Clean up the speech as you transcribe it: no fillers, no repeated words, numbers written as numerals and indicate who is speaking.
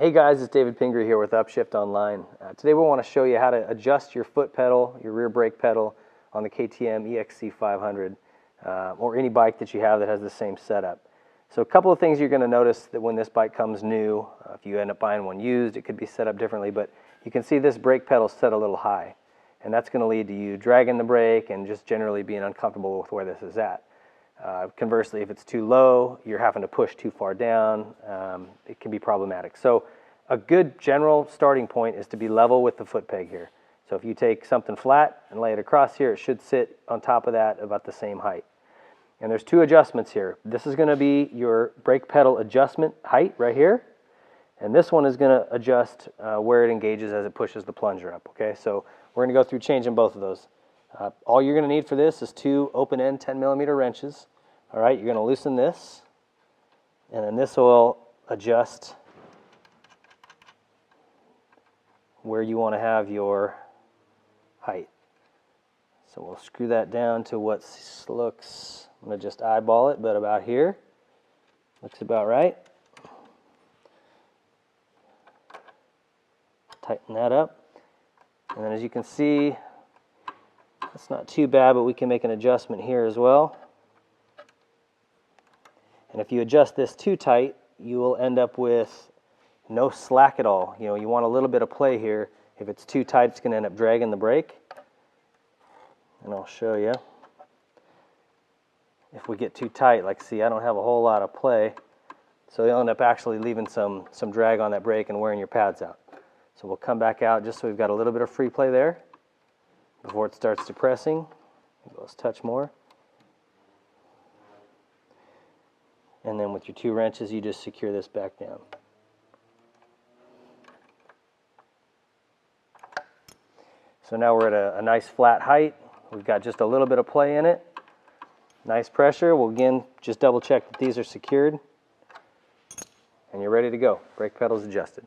Speaker 1: Hey guys, it's David Pingree here with Upshift Online. Today we want to show you how to adjust your foot pedal, your rear brake pedal on the KTM EXC-500 or any bike that you have that has the same setup. So a couple of things you're going to notice that when this bike comes new, if you end up buying one used, it could be set up differently, but you can see this brake pedal set a little high, and that's going to lead to you dragging the brake and just generally being uncomfortable with where this is at. Conversely, if it's too low, you're having to push too far down, it can be problematic. So a good general starting point is to be level with the foot peg here. So if you take something flat and lay it across here, it should sit on top of that about the same height. And there's two adjustments here. This is going to be your brake pedal adjustment height right here, and this one is going to adjust where it engages as it pushes the plunger up. Okay, so we're going to go through changing both of those. All you're going to need for this is two open-end 10mm wrenches. All right, you're going to loosen this, and then this will adjust where you want to have your height. So we'll screw that down to what looks, I'm going to just eyeball it, but about here. Looks about right. Tighten that up. And then as you can see, that's not too bad, but we can make an adjustment here as well. And if you adjust this too tight, you will end up with no slack at all. You know, you want a little bit of play here. If it's too tight, it's going to end up dragging the brake. And I'll show you. If we get too tight, like see, I don't have a whole lot of play, so you'll end up actually leaving some drag on that brake and wearing your pads out. So we'll come back out just so we've got a little bit of free play there before it starts depressing. Let's touch more. And then with your two wrenches, you just secure this back down. So now we're at a nice flat height. We've got just a little bit of play in it. Nice pressure. We'll again just double check that these are secured. And you're ready to go. Brake pedal's adjusted.